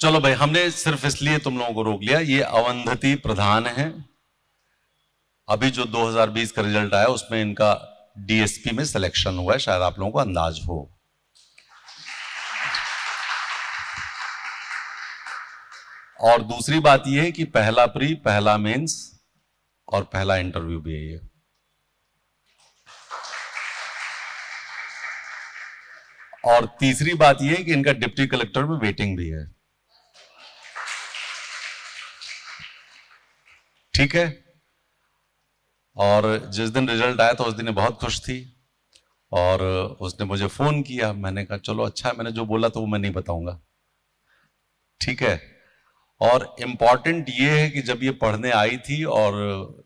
चलो भाई, हमने सिर्फ इसलिए तुम लोगों को रोक लिया, ये अवंधति प्रधान है। अभी जो 2020 का रिजल्ट आया उसमें इनका डीएसपी में सिलेक्शन हुआ है, शायद आप लोगों को अंदाज हो। और दूसरी बात यह है कि पहला प्री, पहला मेंस और पहला इंटरव्यू भी है ये। और तीसरी बात यह है कि इनका डिप्टी कलेक्टर में वेटिंग भी है। ठीक है। और जिस दिन रिजल्ट आया तो उस दिन बहुत खुश थी और उसने मुझे फोन किया। मैंने कहा चलो अच्छा है, मैंने जो बोला तो वो मैं नहीं बताऊंगा। ठीक है। और इंपॉर्टेंट ये है कि जब ये पढ़ने आई थी और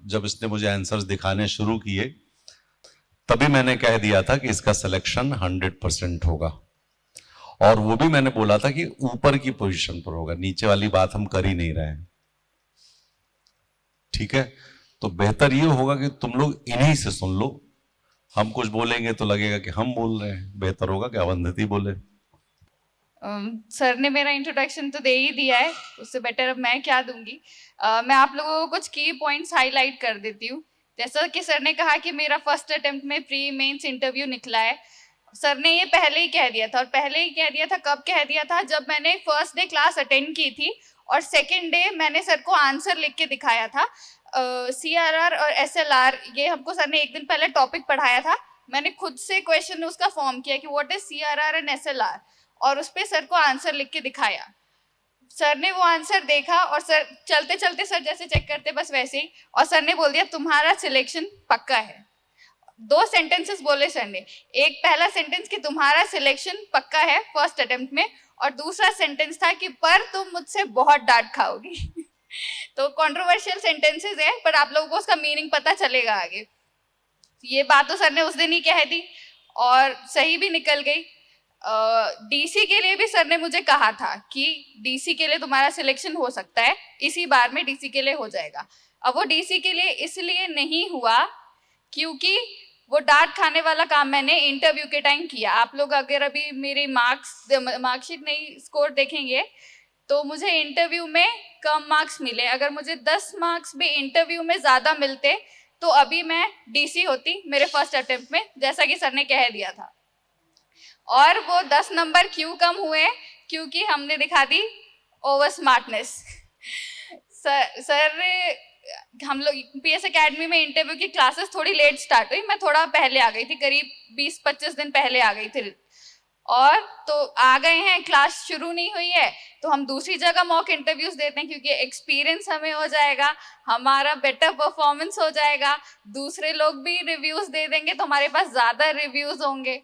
जब इसने मुझे आंसर्स दिखाने शुरू किए, तभी मैंने कह दिया था कि इसका सिलेक्शन 100% होगा। और वो भी मैंने बोला था कि ऊपर की पोजीशन पर होगा, नीचे वाली बात हम कर ही नहीं रहे हैं। ठीक है। तो बेहतर ये होगा कि तुम लोग इन्हीं से सुन लो। हम कुछ बोलेंगे तो लगेगा कि हम बोल रहे हैं, बेहतर होगा कि अवंधति बोले। सर ने मेरा इंट्रोडक्शन तो दे ही दिया है, उससे बेटर अब मैं क्या दूंगी। मैं आप लोगों को कुछ की पॉइंट्स हाईलाइट कर देती हूँ। जैसा कि सर ने कहा कि मेरा फर्स्ट अटेम्प्ट में प्री मेंस इंटरव्यू निकला है। सर ने ये पहले ही कह दिया था, और पहले ही कह दिया था, कब कह दिया था, जब मैंने फर्स्ट डे क्लास अटेंड की थी और सेकेंड डे मैंने सर को आंसर लिख के दिखाया था। CRR और SLR, ये हमको सर ने एक दिन पहले टॉपिक पढ़ाया था। मैंने खुद से क्वेश्चन उसका फॉर्म किया कि what is CRR and SLR, और उस पर सर को आंसर लिख के दिखाया। सर ने वो आंसर देखा और सर चलते चलते सर जैसे चेक करते बस वैसे ही, और सर ने बोल दिया तुम्हारा सिलेक्शन पक्का है। 2 सेंटेंसेस बोले सर ने। एक पहला सेंटेंस कि तुम्हारा सिलेक्शन पक्का है फर्स्ट अटेम्प्ट में, और दूसरा सेंटेंस था कि पर तुम मुझसे बहुत डांट खाओगी। तो कंट्रोवर्शियल सेंटेंसेस है, पर आप लोगों को उसका मीनिंग पता चलेगा आगे। ये बात तो सर ने उस दिन ही कह दी और सही भी निकल गई। DC के लिए भी सर ने मुझे कहा था कि DC के लिए तुम्हारा सिलेक्शन हो सकता है, इसी बार में DC के लिए हो जाएगा। अब वो DC के लिए इसलिए नहीं हुआ क्योंकि वो डांट खाने वाला काम मैंने इंटरव्यू के टाइम किया। आप लोग अगर अभी मेरी मार्कशीट नहीं स्कोर देखेंगे तो मुझे इंटरव्यू में कम मार्क्स मिले। अगर मुझे 10 मार्क्स भी इंटरव्यू में ज़्यादा मिलते तो अभी मैं DC होती मेरे फर्स्ट अटेम्प्ट में, जैसा कि सर ने कह दिया था। और वो 10 नंबर क्यों कम हुए? क्योंकि हमने दिखा दी ओवर स्मार्टनेस। सर हम लोग PS अकेडमी में इंटरव्यू की क्लासेस थोड़ी लेट स्टार्ट हुई, मैं थोड़ा पहले आ गई थी, करीब 20-25 दिन पहले आ गई थी। और तो आ गए हैं, क्लास शुरू नहीं हुई है तो हम दूसरी जगह मॉक इंटरव्यूज देते हैं, क्योंकि एक्सपीरियंस हमें हो जाएगा, हमारा बेटर परफॉर्मेंस हो जाएगा, दूसरे लोग भी रिव्यूज दे देंगे तो हमारे पास ज्यादा रिव्यूज होंगे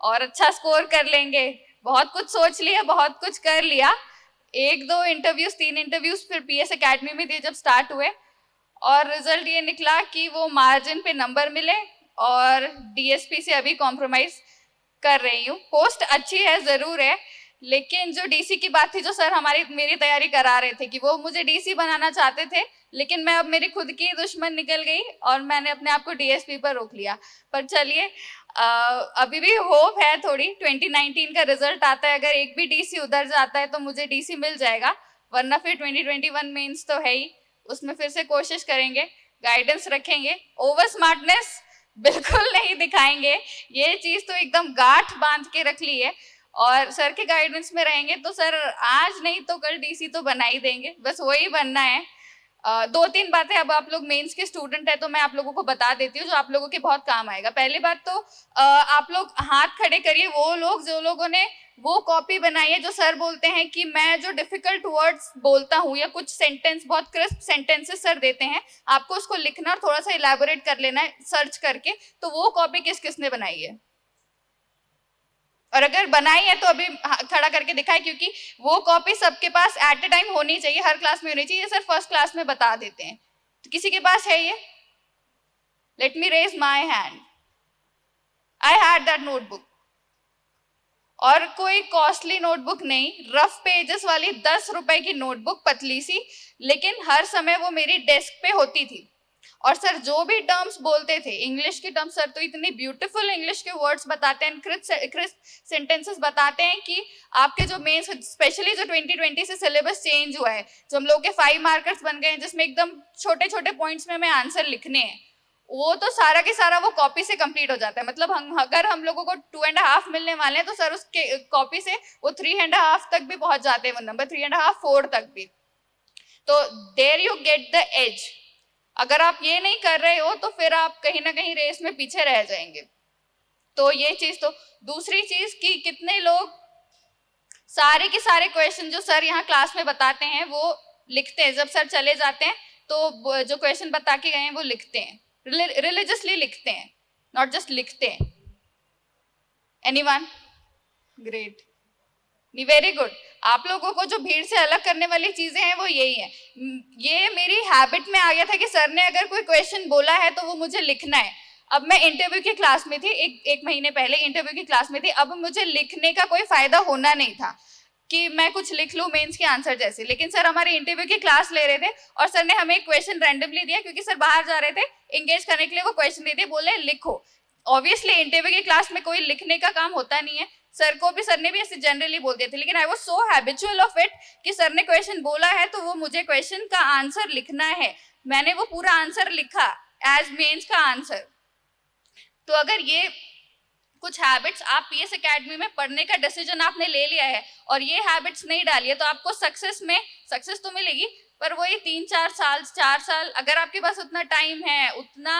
और अच्छा स्कोर कर लेंगे। बहुत कुछ सोच लिया, बहुत कुछ कर लिया। 1-2 इंटरव्यूज, 3 इंटरव्यूज फिर PS अकेडमी में दिए जब स्टार्ट हुए, और रिजल्ट ये निकला कि वो मार्जिन पे नंबर मिले और DSP से अभी कॉम्प्रोमाइज कर रही हूँ। पोस्ट अच्छी है जरूर है, लेकिन जो DC की बात थी, जो सर मेरी तैयारी करा रहे थे कि वो मुझे DC बनाना चाहते थे, लेकिन मैं अब मेरी खुद की दुश्मन निकल गई और मैंने अपने आप को DSP पर रोक लिया। पर चलिए, अभी भी होप है थोड़ी। 2019 का रिजल्ट आता है, अगर एक भी DC उधर जाता है तो मुझे DC मिल जाएगा, वरना फिर 2021 मेंस तो है ही, उसमें फिर से कोशिश करेंगे, गाइडेंस रखेंगे। ओवर स्मार्टनेस बिल्कुल नहीं दिखाएंगे, ये चीज तो एकदम गांठ बांध के रख ली है। और सर के गाइडेंस में रहेंगे तो सर आज नहीं तो कल DC तो बना ही देंगे, बस वही बनना है। 2-3 बातें, अब आप लोग मेंस के स्टूडेंट है तो मैं आप लोगों को बता देती हूँ जो आप लोगों के बहुत काम आएगा। पहली बात तो आप लोग हाथ खड़े करिए वो लोग जो लोगों ने वो कॉपी बनाई है जो सर बोलते हैं कि मैं जो डिफिकल्ट वर्ड्स बोलता हूँ या कुछ सेंटेंस, बहुत क्रिस्प सेंटेंसेस सर देते हैं, आपको उसको लिखना और थोड़ा सा इलैबोरेट कर लेना है सर्च करके। तो वो कॉपी किस किसने बनाई है, और अगर बनाई है तो अभी खड़ा करके दिखाए, क्योंकि वो कॉपी सबके पास एट ए टाइम होनी चाहिए, हर क्लास में होनी चाहिए। सर फर्स्ट क्लास में बता देते हैं, तो किसी के पास है ये? Let me raise my hand. I had that notebook, और कोई कॉस्टली नोटबुक नहीं, रफ पेजेस वाली 10 रुपए की नोटबुक, पतली सी, लेकिन हर समय वो मेरी डेस्क पे होती थी। और सर जो भी टर्म्स बोलते थे इंग्लिश की टर्म्स, सर तो इतनी ब्यूटीफुल इंग्लिश के वर्ड्स बताते हैं, क्रिस्प सेंटेंसेस बताते हैं कि आपके जो मेन, स्पेशली जो 2020 से सिलेबस चेंज हुआ है, जो हम लोग के 5 मार्कर्स बन गए हैं जिसमें एकदम छोटे छोटे पॉइंट्स में हमें आंसर लिखने हैं, वो तो सारा के सारा वो कॉपी से कंप्लीट हो जाता है। मतलब अगर हम लोगों को 2.5 मिलने वाले हैं तो सर उसके कॉपी से वो 3.5 तक भी पहुंच जाते हैं, वो नंबर 3.5 4 तक भी। तो there you get the edge. अगर आप ये नहीं कर रहे हो तो फिर आप कहीं ना कहीं रेस में पीछे रह जाएंगे। तो ये चीज। तो दूसरी चीज कि कितने लोग सारे के सारे क्वेश्चन जो सर यहाँ क्लास में बताते हैं वो लिखते हैं, जब सर चले जाते हैं तो जो क्वेश्चन बता के गए हैं वो लिखते हैं, रिलीजियसली लिखते हैं, नॉट जस्ट लिखते हैं। एनीवन? Great, very good. आप लोगों को जो भीड़ से अलग करने वाली चीजें हैं वो यही है। ये मेरी हैबिट में आ गया था कि सर ने अगर कोई क्वेश्चन बोला है तो वो मुझे लिखना है। अब मैं इंटरव्यू की क्लास में थी, एक महीने पहले इंटरव्यू की क्लास में थी। अब मुझे लिखने का कोई फायदा होना नहीं था कि मैं कुछ लिख लूं मेंस के आंसर जैसे, लेकिन सर हमारे इंटरव्यू की क्लास ले रहे थे और सर ने हमें एक क्वेश्चन रैंडमली दिया, क्योंकि सर बाहर जा रहे थे, एंगेज करने के लिए वो क्वेश्चन दे दिए, बोले लिखो। ऑब्वियसली इंटरव्यू की क्लास में कोई लिखने का काम होता नहीं है। सर ने भी ऐसे जनरली बोल दिए थे, लेकिन I was so habitual of it कि सर ने क्वेश्चन बोला है तो वो मुझे क्वेश्चन का आंसर लिखना है। मैंने वो पूरा आंसर लिखा एज मेंस का आंसर। तो अगर ये कुछ हैबिट्स आप पीएस एकेडमी में पढ़ने का डिसीजन आपने ले लिया है और ये हैबिट्स नहीं डाली है तो आपको सक्सेस तो मिलेगी, पर वही 3-4 साल 4 साल, अगर आपके पास उतना टाइम है, उतना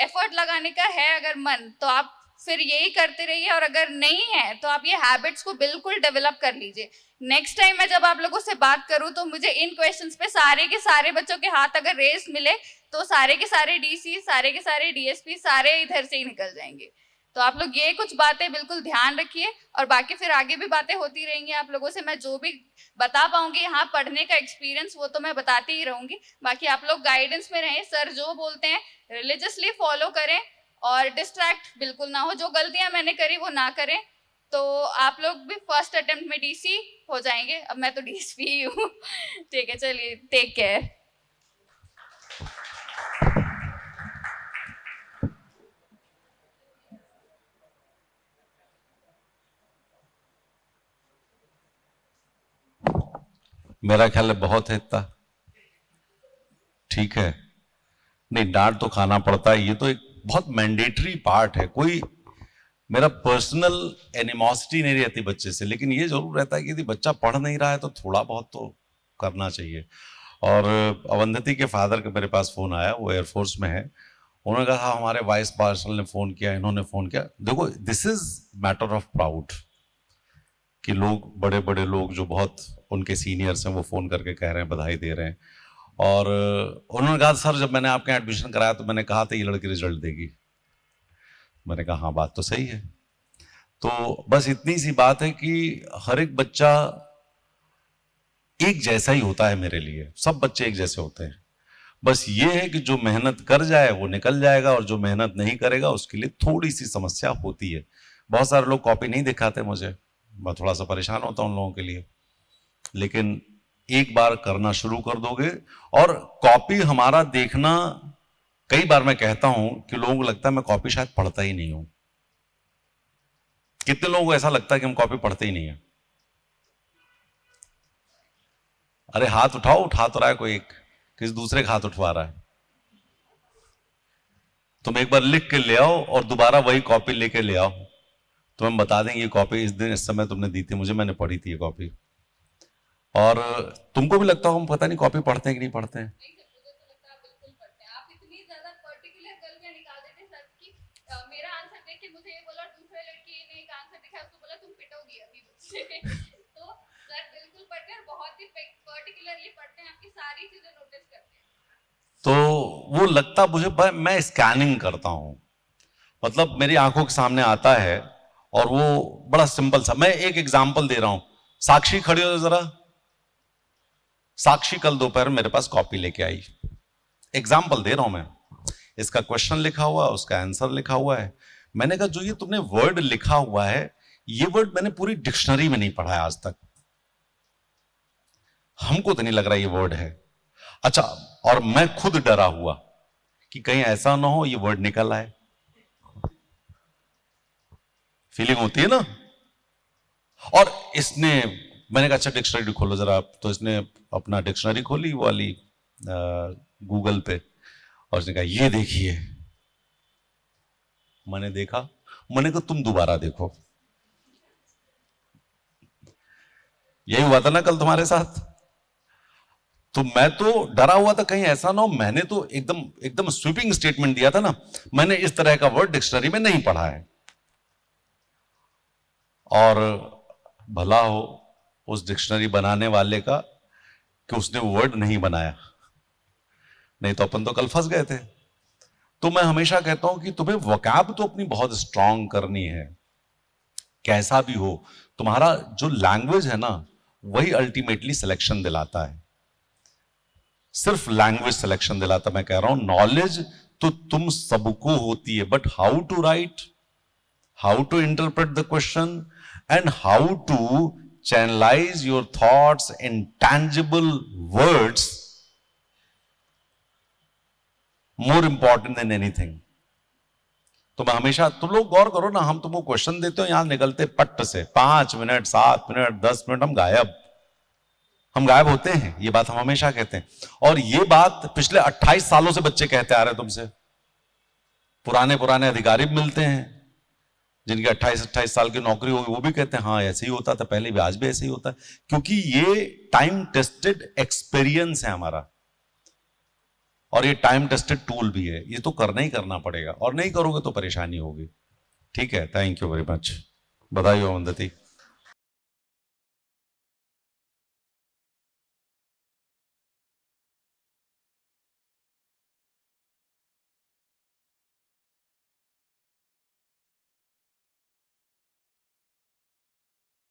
एफर्ट लगाने का है अगर मन, तो आप फिर यही करते रहिए। और अगर नहीं है तो आप ये हैबिट्स को बिल्कुल डेवलप कर लीजिए। नेक्स्ट टाइम मैं जब आप लोगों से बात करूं तो मुझे इन क्वेश्चंस पे सारे के सारे बच्चों के हाथ अगर रेस मिले तो सारे के सारे डीसी, सारे के सारे डीएसपी, सारे इधर से ही निकल जाएंगे। तो आप लोग ये कुछ बातें बिल्कुल ध्यान रखिए, और बाकी फिर आगे भी बातें होती रहेंगी आप लोगों से। मैं जो भी बता पाऊंगी यहाँ पढ़ने का एक्सपीरियंस वो तो मैं बताती ही रहूंगी। बाकी आप लोग गाइडेंस में रहें, सर जो बोलते हैं रिलीजियसली फॉलो करें और डिस्ट्रैक्ट बिल्कुल ना हो। जो गलतियां मैंने करी वो ना करें, तो आप लोग भी फर्स्ट अटेम्प्ट में डीसी हो जाएंगे। अब मैं तो डीएसपी ही हूँ। ठीक है, चलिए, टेक केयर। मेरा ख्याल है बहुत है इतना, ठीक है। नहीं, डांट तो खाना पड़ता है, ये तो एक बहुत मैंडेटरी पार्ट है। कोई मेरा पर्सनल एनिमोसिटी नहीं रहती बच्चे से, लेकिन ये जरूर रहता है कि यदि बच्चा पढ़ नहीं रहा है तो थोड़ा बहुत तो करना चाहिए। और अवंधति के फादर का मेरे पास फोन आया, वो एयरफोर्स में है। उन्होंने कहा हमारे वाइस मार्शल ने फोन किया, इन्होंने फोन किया। देखो, this is matter of proud कि लोग, बड़े बड़े लोग जो बहुत उनके सीनियर्स हैं, वो फोन करके कह रहे हैं, बधाई दे रहे हैं। और उन्होंने कहा सर जब मैंने आपके एडमिशन कराया तो मैंने कहा था ये लड़की रिजल्ट देगी। मैंने कहा हाँ, बात तो सही है। तो बस इतनी सी बात है कि हर एक बच्चा एक जैसा ही होता है मेरे लिए, सब बच्चे एक जैसे होते हैं। बस ये है कि जो मेहनत कर जाए वो निकल जाएगा, और जो मेहनत नहीं करेगा उसके लिए थोड़ी सी समस्या होती है। बहुत सारे लोग कॉपी नहीं दिखाते मुझे, मैं थोड़ा सा परेशान होता हूं उन लोगों के लिए। लेकिन एक बार करना शुरू कर दोगे, और कॉपी हमारा देखना, कई बार मैं कहता हूं कि लोगों को लगता है मैं कॉपी शायद पढ़ता ही नहीं हूं। कितने लोगों को ऐसा लगता है कि हम कॉपी पढ़ते ही नहीं है? अरे हाथ उठाओ, उठा तो रहा है कोई, एक किसी दूसरे का हाथ उठवा रहा है। तुम एक बार लिख के ले आओ और दोबारा वही कॉपी लेके ले आओ, तो हम बता देंगे ये कॉपी इस दिन इस समय तुमने दी थी, मुझे, मैंने पढ़ी थी ये कॉपी। और तुमको भी लगता हो हम पता नहीं कॉपी पढ़ते हैं कि नहीं पढ़ते हैं? मेरा आंसर देख के मुझे ये बोला, दूसरे लड़की ने एक आंसर दिखाया, उसको बोला तुम पिटोगी अभी मुझसे। तो सर बिल्कुल पढ़ते हैं, बहुत ही पर्टिकुलरली पढ़ते हैं, आपकी सारी चीजें नोटिस करते हैं। तो वो लगता मुझे, मैं स्कैनिंग करता हूं, मतलब मेरी आंखों के सामने आता है, और वो बड़ा सिंपल सा। मैं एक एग्जांपल दे रहा हूं। साक्षी खड़ी हो जरा। साक्षी कल दोपहर मेरे पास कॉपी लेके आई, एग्जाम्पल दे रहा हूं मैं। इसका क्वेश्चन लिखा हुआ, उसका आंसर लिखा हुआ है। मैंने कहा जो ये तुमने वर्ड लिखा हुआ है, ये वर्ड मैंने पूरी डिक्शनरी में नहीं पढ़ा है आज तक, हमको तो नहीं लग रहा ये वर्ड है। अच्छा, और मैं खुद डरा हुआ, कि कहीं ऐसा ना हो ये वर्ड निकल आए। फीलिंग होती है ना। और इसने, मैंने कहा अच्छा डिक्शनरी खोलो जरा, तो इसने अपना डिक्शनरी खोली वो वाली गूगल पे, और उसने कहा ये देखिए। मैंने देखा, मैंने कहा तुम दोबारा देखो। यही हुआ था ना कल तुम्हारे साथ। तो मैं तो डरा हुआ था कहीं ऐसा ना हो, मैंने तो एकदम एकदम स्वीपिंग स्टेटमेंट दिया था ना, मैंने इस तरह का वर्ड डिक्शनरी में नहीं पढ़ा है। और भला हो उस डिक्शनरी बनाने वाले का कि उसने वो वर्ड नहीं बनाया, नहीं तो अपन तो कल फंस गए थे। तो मैं हमेशा कहता हूं कि तुम्हें वोकैब तो अपनी बहुत स्ट्रांग करनी है, कैसा भी हो। तुम्हारा जो लैंग्वेज है ना, वही अल्टीमेटली सिलेक्शन दिलाता है, सिर्फ लैंग्वेज सिलेक्शन दिलाता। मैं कह रहा हूं नॉलेज तो तुम सबको होती है, but how to write, how to interpret the question, and how to channelize your thoughts in tangible words, more important than anything. तो मैं हमेशा, तुम लोग गौर करो ना, हम तुमको क्वेश्चन देते हो, यहां निकलते पट्ट से 5 मिनट 7 मिनट 10 मिनट हम गायब होते हैं। ये बात हम हमेशा कहते हैं, और ये बात पिछले 28 सालों से बच्चे कहते आ रहे हैं तुमसे। पुराने पुराने अधिकारी भी मिलते हैं जिनकी 28 साल की नौकरी होगी, वो भी कहते हैं हाँ ऐसे ही होता था पहले भी, आज भी ऐसे ही होता है। क्योंकि ये टाइम टेस्टेड एक्सपीरियंस है हमारा, और ये टाइम टेस्टेड टूल भी है। ये तो करना ही करना पड़ेगा, और नहीं करोगे तो परेशानी होगी। ठीक है, थैंक यू वेरी मच। बधाई हो अरुंधति।